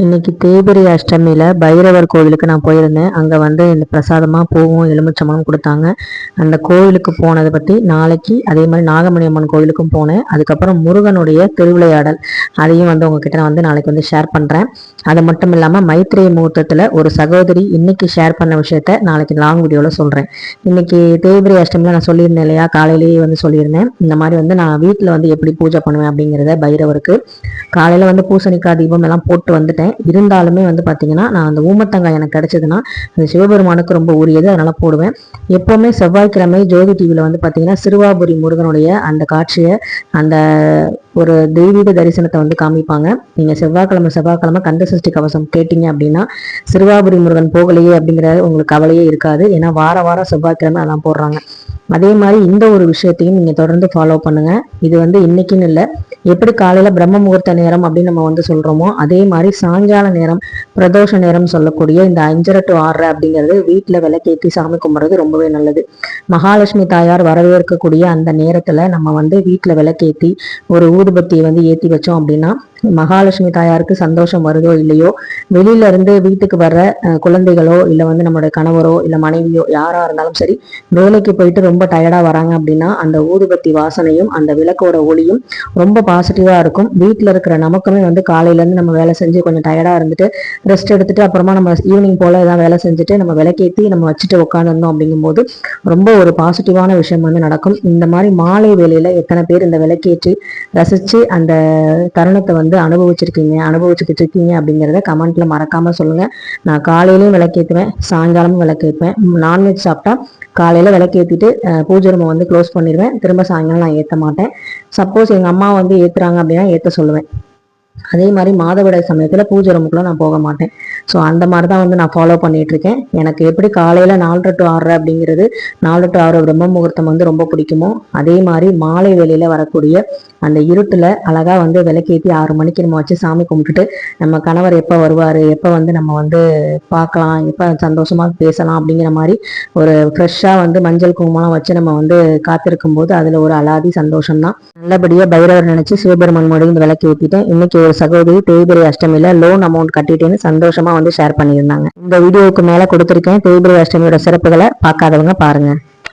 இன்னைக்கு தேய்பிறை அஷ்டமியில் பைரவர் கோவிலுக்கு நான் போயிருந்தேன். அங்கே வந்து இந்த பிரசாதமாக பூவும் எலுமிச்சம்பழம் கொடுத்தாங்க. அந்த கோவிலுக்கு போனதை பற்றி நாளைக்கு அதே மாதிரி நாகமணி அம்மன் கோவிலுக்கும் போனேன். அதுக்கப்புறம் முருகனுடைய திருவிளையாடல் அதையும் வந்து உங்ககிட்ட நான் வந்து நாளைக்கு வந்து ஷேர் பண்ணுறேன். அது மட்டும் இல்லாமல் மைத்திரை முகூர்த்தத்தில் ஒரு சகோதரி இன்னைக்கு ஷேர் பண்ண விஷயத்த நாளைக்கு லாங் வீடியோவில் சொல்கிறேன். இன்னைக்கு தேய்பிறை அஷ்டமியில் நான் சொல்லியிருந்தேன் இல்லையா, காலையிலேயே வந்து சொல்லியிருந்தேன் இந்த மாதிரி வந்து நான் வீட்டில் வந்து எப்படி பூஜை பண்ணுவேன் அப்படிங்கிறத. பைரவருக்கு காலையில் வந்து பூசணிக்காய் தீபம் எல்லாம் போட்டு வந்துட்டேன். இருந்தாலுமே வந்து பார்த்தீங்கன்னா நான் அந்த ஊமத்தங்காய் எனக்கு கிடைச்சதுன்னா அது சிவபெருமானுக்கு ரொம்ப உரியது, அதனால போடுவேன். எப்போவுமே செவ்வாய்க்கிழமை ஜோதி டிவியில் வந்து பார்த்தீங்கன்னா சிறுவாபுரி முருகனுடைய அந்த காட்சியை, அந்த ஒரு தெய்வீக தரிசனத்தை வந்து காமிப்பாங்க. நீங்கள் செவ்வாய்க்கிழமை கந்த சஷ்டி கவசம் கேட்டீங்க அப்படின்னா சிறுவாபுரி முருகன் போகலையே அப்படிங்கிற உங்களுக்கு கவலையே இருக்காது. ஏன்னா வாரம் செவ்வாய்க்கிழமை அதான் போடுறாங்க. அதே மாதிரி இந்த ஒரு விஷயத்தையும் நீங்கள் தொடர்ந்து ஃபாலோ பண்ணுங்க. இது வந்து இன்னைக்குன்னு இல்லை, எப்படி காலையில் பிரம்ம முகூர்த்த நேரம் அப்படின்னு நம்ம வந்து சொல்கிறோமோ அதே மாதிரி சாயங்கால நேரம் பிரதோஷ நேரம் சொல்லக்கூடிய இந்த 5:30 to 6 அப்படிங்கிறது வீட்டில் விளக்கேற்றி சாமி கும்பிட்றது ரொம்பவே நல்லது. மகாலட்சுமி தாயார் வரவேற்கக்கூடிய அந்த நேரத்தில் நம்ம வந்து வீட்டில் விளக்கேற்றி ஒரு ஊதுபத்தியை வந்து ஏற்றி வச்சோம் அப்படின்னா மகாலட்சுமி தாயாருக்கு சந்தோஷம் வருதோ இல்லையோ, வெளியில இருந்து வீட்டுக்கு வர்ற குழந்தைகளோ இல்லை வந்து நம்மளுடைய கணவரோ இல்லை மனைவியோ யாரா இருந்தாலும் சரி, வேலைக்கு போயிட்டு ரொம்ப டயர்டா வராங்க அப்படின்னா அந்த ஊதுபத்தி வாசனையும் அந்த விளக்கோட ஒளியும் ரொம்ப பாசிட்டிவா இருக்கும். வீட்டில் இருக்கிற நமக்குமே வந்து காலையில இருந்து நம்ம வேலை செஞ்சு கொஞ்சம் டயர்டா இருந்துட்டு ரெஸ்ட் எடுத்துட்டு அப்புறமா நம்ம ஈவினிங் போல ஏதாவது வேலை செஞ்சுட்டு நம்ம விளக்கேற்றி நம்ம வச்சுட்டு உட்காந்துருந்தோம் அப்படிங்கும்போது ரொம்ப ஒரு பாசிட்டிவான விஷயம் வந்து நடக்கும். இந்த மாதிரி மாலை வேலையில எத்தனை பேர் இந்த விளக்கேற்றி ரசிச்சு அந்த தருணத்தை வந்து அனுபவிச்சுக்கிட்டு இருக்கீங்க அப்படிங்கிறத கமெண்ட்ல மறக்காம சொல்லுங்க. நான் காலையிலயும் விளக்கேற்றுவேன், சாயங்காலமும் விளக்கேற்றுவேன். நான்வெஜ் சாப்பிட்டா காலையில விளக்கேற்றிட்டு பூஜை ரூமை வந்து க்ளோஸ் பண்ணிடுவேன். திரும்ப சாயங்காலம் நான் ஏற்ற மாட்டேன். சப்போஸ் எங்க அம்மா வந்து ஏத்துறாங்க அப்படின்னா ஏற்ற சொல்லுவேன். அதே மாதிரி மாதவிடாய் சமயத்துல பூஜை ரூமுக்குள்ள நான் போக மாட்டேன். ஸோ அந்த மாதிரி தான் வந்து நான் ஃபாலோ பண்ணிட்டு இருக்கேன். எனக்கு எப்படி காலையில 4:30 to 6 அப்படிங்கிறது 4 to 6 பிரம்ம முகூர்த்தம் வந்து ரொம்ப பிடிக்குமோ, அதே மாதிரி மாலை வேலையில வரக்கூடிய அந்த இருட்டுல அழகா வந்து விளக்கேற்றி 6 மணிக்கு நம்ம வச்சு சாமி கும்பிட்டுட்டு நம்ம கணவர் எப்போ வருவாரு, எப்போ வந்து நம்ம வந்து பார்க்கலாம், எப்போ சந்தோஷமா பேசலாம் அப்படிங்கிற மாதிரி ஒரு ஃப்ரெஷ்ஷா வந்து மஞ்சள் குங்குமம் வச்சு நம்ம வந்து காத்திருக்கும் போது அதுல ஒரு அலாதி சந்தோஷம் தான். நல்லபடியா பைரவர் நினைச்சு சிவபெருமான் மொழிந்து விளக்கி ஊத்திட்டேன். இன்னைக்கு ஒரு சகோதரி தேய்பிறை அஷ்டமியில லோன் அமௌண்ட் கட்டிட்டேன்னு சந்தோஷமா வந்து ஷேர் பண்ணியிருந்தாங்க. இந்த வீடியோவுக்கு மேல கொடுத்திருக்கேன் தேய்பிறை அஷ்டமியோட சிறப்புகளை பார்க்காதவங்க பாருங்க.